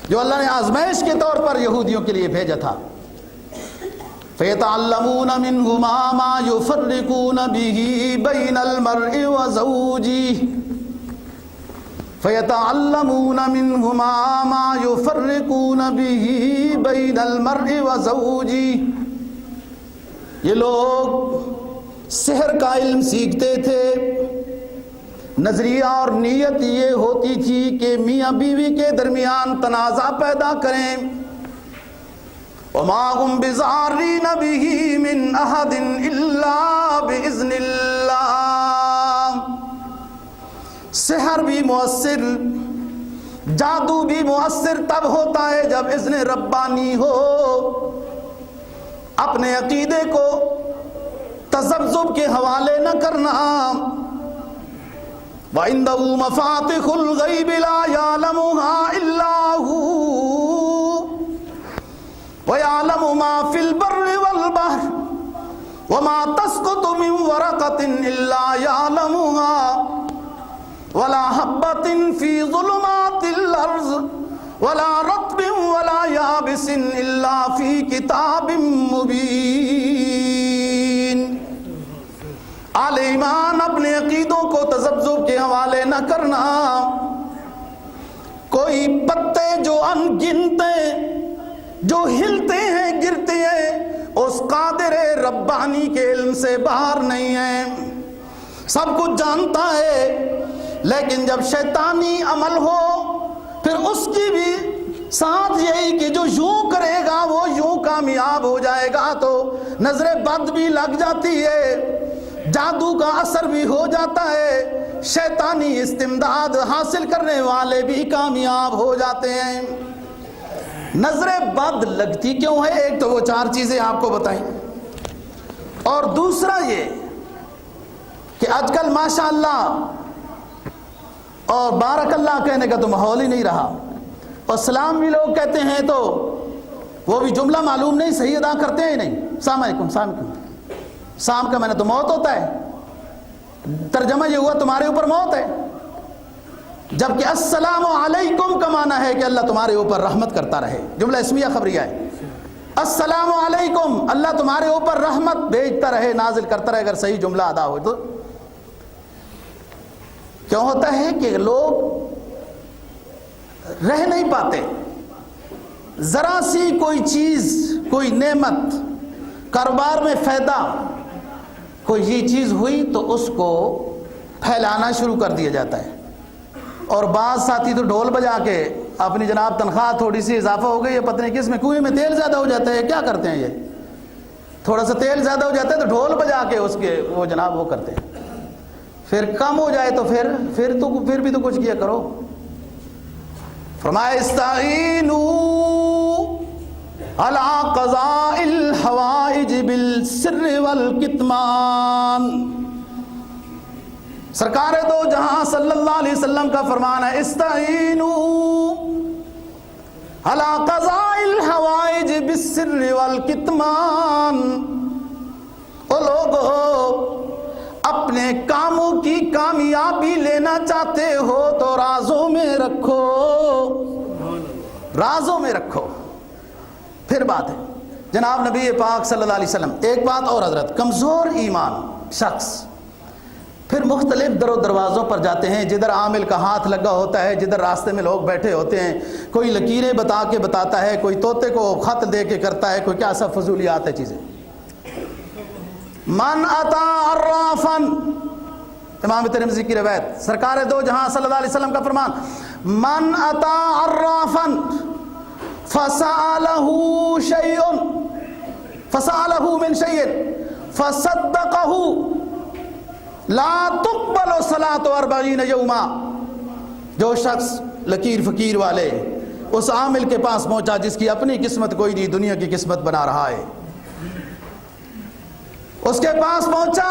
جو اللہ نے آزمائش کے طور پر یہودیوں کے لیے بھیجا تھا، فَيَتَعَلَّمُونَ مِنْهُمَا مَا يُفَرِّقُونَ بِهِ بَيْنَ الْمَرْءِ وَزَوْجِهِ فَيَتَعَلَّمُونَ مِنْهُمَا مَا يُفَرِّقُونَ بِهِ بَيْنَ الْمَرْءِ وَزَوْجِهِ، یہ لوگ سحر کا علم سیکھتے تھے، نظریہ اور نیت یہ ہوتی تھی کہ میاں بیوی کے درمیان تنازع پیدا کریں۔ وَمَا هُمْ بِضَارِّينَ بِهِ مِنْ أَحَدٍ إِلَّا بِإِذْنِ اللَّهِ۔ سحر بھی مؤثر، جادو بھی مؤثر تب ہوتا ہے جب اذن ربانی ہو۔ اپنے عقیدے کو تذبذب کے حوالے نہ کرنا۔ وَعِنْدَهُ مَفَاتِحُ الْغَيْبِ لَا يَعْلَمُهَا إِلَّا هُوَ وَيَعْلَمُ مَا فِي الْبَرِّ وَالْبَحْرِ وَمَا تَسْقُطُ مِنْ وَرَقَةٍ إِلَّا يَعْلَمُهَا وَلَا حَبَّةٍ فِي ظُلُمَاتِ الْأَرْضِ وَلَا رَطْبٍ وَلَا يَابِسٍ إِلَّا فِي كِتَابٍ مُبِينٍ۔ آل ایمان اپنے عقیدوں کو تذبذب کے حوالے نہ کرنا۔ کوئی پتے جو ان گنتے جو ہلتے ہیں گرتے ہیں اس قادر ربانی کے علم سے باہر نہیں ہیں، سب کچھ جانتا ہے، لیکن جب شیطانی عمل ہو پھر اس کی بھی ساتھ یہی کہ جو یوں کرے گا وہ یوں کامیاب ہو جائے گا، تو نظر بد بھی لگ جاتی ہے، جادو کا اثر بھی ہو جاتا ہے، شیطانی استمداد حاصل کرنے والے بھی کامیاب ہو جاتے ہیں۔ نظر بد لگتی کیوں ہے؟ ایک تو وہ 4 چیزیں آپ کو بتائیں، اور دوسرا یہ کہ آج کل ماشاءاللہ اور بارک اللہ کہنے کا تو ماحول ہی نہیں رہا، اور سلام بھی لوگ کہتے ہیں تو وہ بھی جملہ معلوم نہیں، صحیح ادا کرتے ہیں نہیں، السلام علیکم، السلام علیکم، شام کا میں نے تو موت ہوتا ہے، ترجمہ یہ ہوا تمہارے اوپر موت ہے، جبکہ السلام علیکم کا معنی ہے کہ اللہ تمہارے اوپر رحمت کرتا رہے، جملہ اسمیہ خبریہ ہے۔ السلام علیکم، اللہ تمہارے اوپر رحمت بھیجتا رہے، نازل کرتا رہے، اگر صحیح جملہ ادا ہو تو۔ کیوں ہوتا ہے کہ لوگ رہ نہیں پاتے، ذرا سی کوئی چیز، کوئی نعمت، کاروبار میں فائدہ، کوئی یہ چیز ہوئی تو اس کو پھیلانا شروع کر دیا جاتا ہے، اور بعض ساتھی تو ڈھول بجا کے اپنی جناب تنخواہ تھوڑی سی اضافہ ہو گئی ہے، پتہ نہیں کس میں، کنویں میں تیل زیادہ ہو جاتا ہے، کیا کرتے ہیں یہ تھوڑا سا تیل زیادہ ہو جاتا ہے تو ڈھول بجا کے اس کے وہ جناب وہ کرتے ہیں، پھر کم ہو جائے تو پھر بھی تو کچھ کیا کرو۔ فرمایا استعینوا علی قضاء الحوائج بالسر والکتمان۔ سرکار دو جہاں صلی اللہ علیہ وسلم کا فرمان ہے استعینوا علی قضاء الحوائج بالسر والکتمان۔ او لوگو، اپنے کاموں کی کامیابی لینا چاہتے ہو تو رازوں میں رکھو، رازوں میں رکھو۔ پھر بات ہے جناب نبی پاک صلی اللہ علیہ وسلم، ایک بات اور حضرت، کمزور ایمان شخص پھر مختلف در و دروازوں پر جاتے ہیں، جدھر عامل کا ہاتھ لگا ہوتا ہے، جدھر راستے میں لوگ بیٹھے ہوتے ہیں، کوئی لکیریں بتا کے بتاتا ہے، کوئی طوطے کو خط دے کے کرتا ہے، کوئی کیا سب فضولیات ہے چیزیں۔ من اتا عرافا، امام ترمذی کی روایت، سرکار دو جہاں صلی اللہ علیہ وسلم کا فرمان، من اتا عرافا فسألہ من شیء فصدقہ لا تقبل صلاة 40 یوما۔ جو شخص لکیر فقیر والے اس عامل کے پاس پہنچا جس کی اپنی قسمت کوئی نہیں، دنیا کی قسمت بنا رہا ہے، اس کے پاس پہنچا،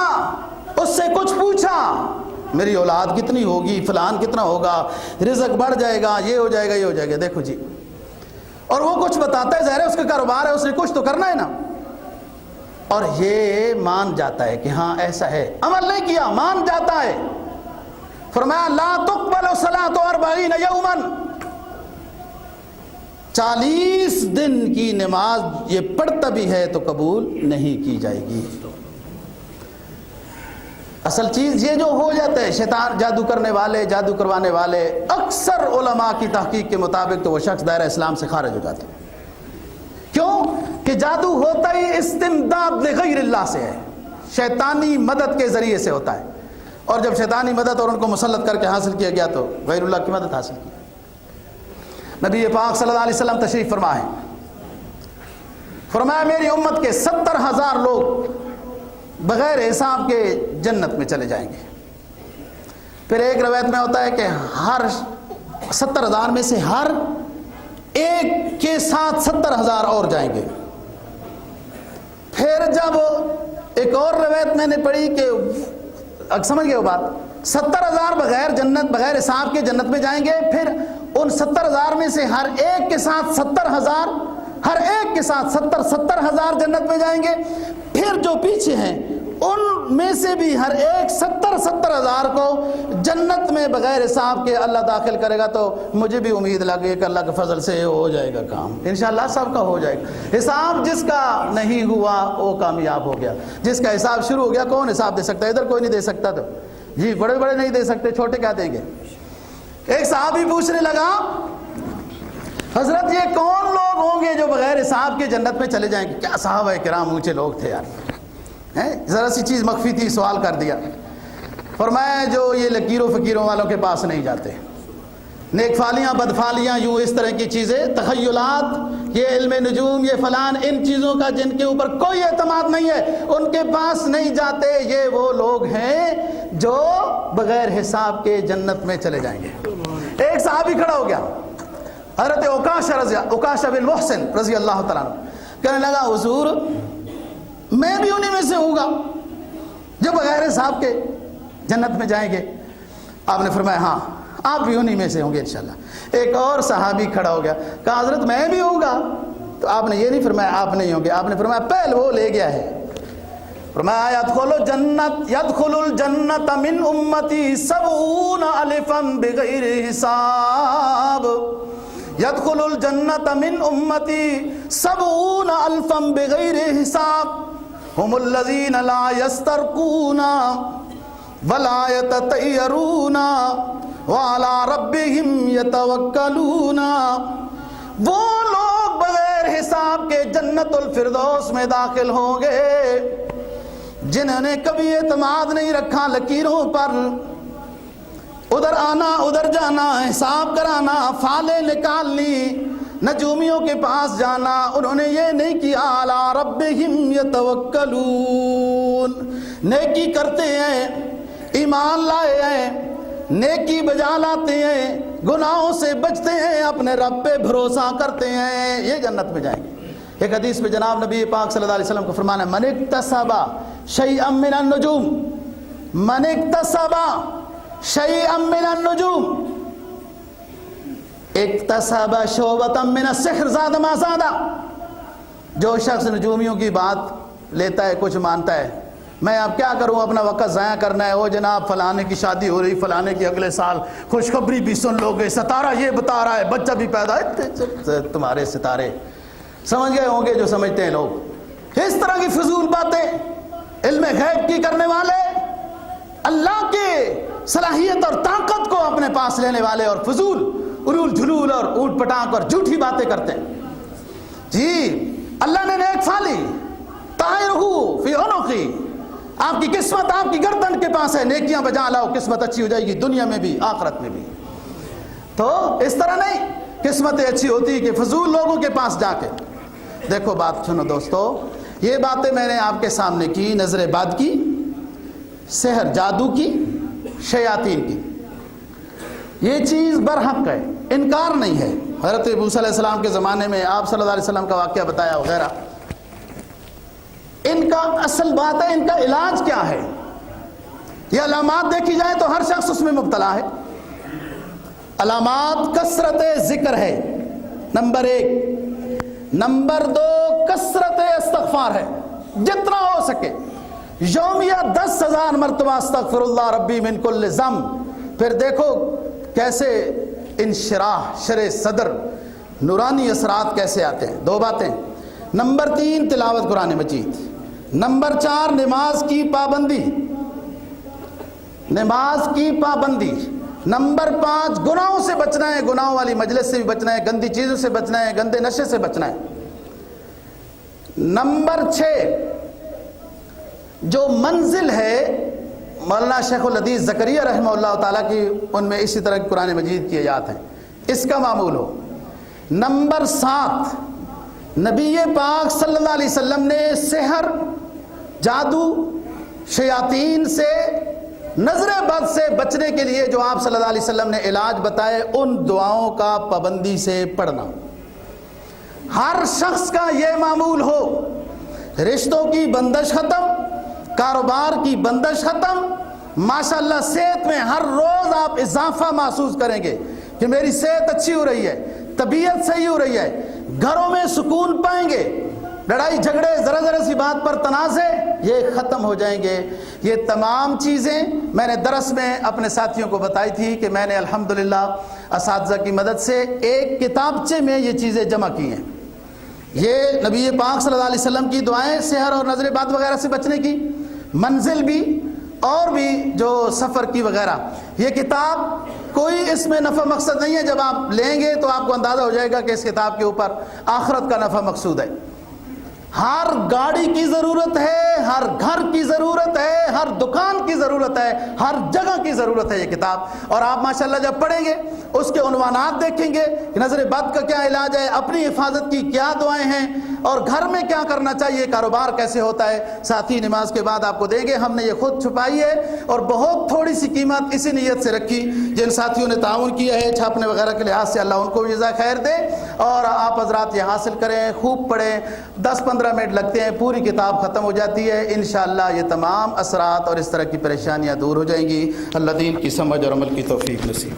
اس سے کچھ پوچھا، میری اولاد کتنی ہوگی، فلان کتنا ہوگا، رزق بڑھ جائے گا، یہ ہو جائے گا، یہ ہو جائے گا، دیکھو جی، اور وہ کچھ بتاتا ہے، ظاہر ہے اس کا کاروبار ہے، اس نے کچھ تو کرنا ہے نا، اور یہ مان جاتا ہے کہ ہاں ایسا ہے، عمل نہیں کیا، مان جاتا ہے۔ فرمایا لا تقبل صلاة 40 یوما، 40 دن کی نماز یہ پڑھتا بھی ہے تو قبول نہیں کی جائے گی۔ اصل چیز یہ جو ہو جاتا ہے، شیطان جادو کرنے والے، جادو کروانے والے، اکثر علماء کی تحقیق کے مطابق تو وہ شخص دائرہ اسلام سے خارج ہو جاتے ہیں۔ کیوں کہ جادو ہوتا ہی استمداد لغیر اللہ سے ہے، شیطانی مدد کے ذریعے سے ہوتا ہے، اور جب شیطانی مدد اور ان کو مسلط کر کے حاصل کیا گیا تو غیر اللہ کی مدد حاصل کی۔ نبی پاک صلی اللہ علیہ وسلم تشریف فرما ہے، فرمایا میری امت کے 70,000 لوگ بغیر حساب کے جنت میں چلے جائیں گے۔ پھر ایک روایت میں ہوتا ہے کہ ہر 70,000 میں سے ہر ایک کے ساتھ 70,000 اور جائیں گے۔ پھر جب ایک اور روایت میں نے پڑھی کہ سمجھ گئے وہ بات، 70,000 بغیر جنت، بغیر حساب کے جنت میں جائیں گے، پھر ان 70,000 میں سے ہر ایک کے ساتھ 70,000، ہر ایک کے ساتھ 70,000 جنت میں جائیں گے، پھر جو پیچھے ہیں ان میں سے بھی ہر ایک 70,000 کو جنت میں بغیر حساب کے اللہ داخل کرے گا۔ تو مجھے بھی امید لگی کہ اللہ کے فضل سے ہو جائے گا کام، انشاءاللہ سب کا ہو جائے گا۔ حساب جس کا نہیں ہوا وہ کامیاب ہو گیا، جس کا حساب شروع ہو گیا کون حساب دے سکتا ہے؟ ادھر کوئی نہیں دے سکتا، تو جی بڑے بڑے نہیں دے سکتے، چھوٹے کیا دیں گے؟ ایک صحابی پوچھنے لگا حضرت یہ کون لوگ ہوں گے جو بغیر حساب کے جنت میں چلے جائیں گے؟ کیا صحابہ کرام اونچے لوگ تھے یار، ذرا سی چیز مخفی تھی، سوال کر دیا۔ فرمایا جو یہ لکیروں فقیروں والوں کے پاس نہیں جاتے، نیک فالیاں بدفالیاں، یوں اس طرح کی چیزیں، تخیلات، یہ علم نجوم، یہ فلان، ان چیزوں کا جن کے اوپر کوئی اعتماد نہیں ہے، ان کے پاس نہیں جاتے، یہ وہ لوگ ہیں جو بغیر حساب کے جنت میں چلے جائیں گے۔ ایک صحابی کھڑا ہو گیا، حضرت عکاشہ بن محسن رضی اللہ تعالیٰ عنہ، کہنے لگا حضور میں بھی انہی میں سے ہوں گا جو بغیر حساب کے جنت میں جائیں گے؟ آپ نے فرمایا ہاں آپ بھی انہی میں سے ہوں گے انشاءاللہ۔ ایک اور صحابی کھڑا ہو گیا، کہا حضرت میں بھی ہوں گا، تو آپ نے یہ نہیں فرمایا آپ نہیں ہوں گے، آپ نے فرمایا پہل وہ لے گیا ہے۔ فرمایا يدخل الجنت من امتی 70 الفا بغیر حساب، يدخل الجنت من امتی 70 الفا بغیر حساب، هم الذين لا يسترقون ولا يتطيرون وعلى ربهم يتوکلون۔ وہ لوگ بغیر حساب کے جنت الفردوس میں داخل ہوں گے جنہوں نے کبھی اعتماد نہیں رکھا لکیروں پر، ادھر آنا ادھر جانا، حساب کرانا، فالیں نکالنی، نجومیوں کے پاس جانا، انہوں نے یہ نہیں کیا، علی ربہم یتوکلون، نیکی کرتے ہیں، ایمان لائے ہیں، نیکی بجا لاتے ہیں، گناہوں سے بچتے ہیں، اپنے رب پہ بھروسہ کرتے ہیں، یہ جنت میں جائیں گے۔ ایک حدیث میں جناب نبی پاک صلی اللہ علیہ وسلم کو فرمانا ہے، من اکتسب شیئا من النجوم، من اکتسب شیئا من النجوم اکتسب شعبۃ من السحر زاد ما زاد۔ جو شخص نجومیوں کی بات لیتا ہے، کچھ مانتا ہے، میں اب کیا کروں، اپنا وقت ضائع کرنا ہے، وہ جناب فلانے کی شادی ہو رہی، فلانے کی اگلے سال، خوشخبری بھی سن لو گے، ستارہ یہ بتا رہا ہے، بچہ بھی پیدا ہے، تمہارے ستارے سمجھ گئے ہوں گے جو سمجھتے ہیں لوگ، اس طرح کی فضول باتیں۔ علم غیب کی کرنے والے، اللہ کے صلاحیت اور طاقت کو اپنے پاس لینے والے، اور فضول علول جھلول اور اوٹ پٹانگ اور جھوٹی باتیں کرتے ہیں۔ جی اللہ نے نیک پھالی، طائرہ فی عنقی، آپ کی قسمت آپ کی گردن کے پاس ہے، نیکیاں بجا لاؤ، قسمت اچھی ہو جائے گی، دنیا میں بھی آخرت میں بھی۔ تو اس طرح نہیں قسمتیں اچھی ہوتی کہ فضول لوگوں کے پاس جا کے۔ دیکھو بات سنو دوستو، یہ باتیں میں نے آپ کے سامنے کی، نظر بد کی، سحر جادو کی، شیاطین کی، یہ چیز برحق ہے، انکار نہیں ہے۔ حضرت موسیٰ علیہ السلام کے زمانے میں آپ صلی اللہ علیہ وسلم کا واقعہ بتایا وغیرہ، ان کا اصل بات ہے، ان کا علاج کیا ہے؟ یہ علامات دیکھی جائے تو ہر شخص اس میں مبتلا ہے۔ علامات کثرت ذکر ہے، نمبر 1۔ نمبر 2 کثرت استغفار ہے، جتنا ہو سکے یومیہ 10,000 مرتبہ استغفر اللہ ربی من کل ذنب۔ پھر دیکھو کیسے انشراح، شرح صدر، نورانی اثرات کیسے آتے ہیں۔ 2 باتیں۔ نمبر 3 تلاوت قرآن مجید۔ نمبر 4 نماز کی پابندی، نماز کی پابندی۔ نمبر 5 گناہوں سے بچنا ہے، گناہوں والی مجلس سے بھی بچنا ہے، گندی چیزوں سے بچنا ہے، گندے نشے سے بچنا ہے۔ نمبر 6 جو منزل ہے، مولانا شیخ الحدیث زکریا رحمہ اللہ تعالیٰ کی، ان میں اسی طرح کی قرآن مجید کی آیات ہیں، اس کا معمول ہو۔ نمبر 7 نبی پاک صلی اللہ علیہ وسلم نے سحر، جادو، شیاطین سے، نظر بد سے بچنے کے لیے جو آپ صلی اللہ علیہ وسلم نے علاج بتائے، ان دعاؤں کا پابندی سے پڑھنا۔ ہر شخص کا یہ معمول ہو، رشتوں کی بندش ختم، کاروبار کی بندش ختم، ماشاءاللہ صحت میں ہر روز آپ اضافہ محسوس کریں گے کہ میری صحت اچھی ہو رہی ہے، طبیعت صحیح ہو رہی ہے، گھروں میں سکون پائیں گے، لڑائی جھگڑے ذرا ذرا سی بات پر تنازع یہ ختم ہو جائیں گے۔ یہ تمام چیزیں میں نے درس میں اپنے ساتھیوں کو بتائی تھی کہ میں نے الحمدللہ اساتذہ کی مدد سے ایک کتابچے میں یہ چیزیں جمع کی ہیں۔ یہ نبی پاک صلی اللہ علیہ وسلم کی دعائیں سحر اور نظر بد وغیرہ سے بچنے کی، منزل بھی اور بھی جو سفر کی وغیرہ۔ یہ کتاب کوئی اس میں نفع مقصد نہیں ہے، جب آپ لیں گے تو آپ کو اندازہ ہو جائے گا کہ اس کتاب کے اوپر آخرت کا نفع مقصود ہے۔ ہر گاڑی کی ضرورت ہے، ہر گھر کی ضرورت ہے، ہر دکان کی ضرورت ہے، ہر جگہ کی ضرورت ہے یہ کتاب۔ اور آپ ماشاءاللہ جب پڑھیں گے اس کے عنوانات دیکھیں گے کہ نظر بد کا کیا علاج ہے، اپنی حفاظت کی کیا دعائیں ہیں، اور گھر میں کیا کرنا چاہیے، کاروبار کیسے ہوتا ہے، ساتھی نماز کے بعد آپ کو دیں گے۔ ہم نے یہ خود چھپائی ہے اور بہت تھوڑی سی قیمت اسی نیت سے رکھی، جن ساتھیوں نے تعاون کیا ہے چھاپنے وغیرہ کے لحاظ سے، اللہ ان کو جزائے خیر دے۔ اور آپ حضرات یہ حاصل کریں، خوب پڑھیں، 10-15 منٹ لگتے ہیں، پوری کتاب ختم ہو جاتی ہے۔ انشاءاللہ یہ تمام اثرات اور اس طرح کی پریشانیاں دور ہو جائیں گی۔ اللہ دین کی سمجھ اور عمل کی توفیق نصیب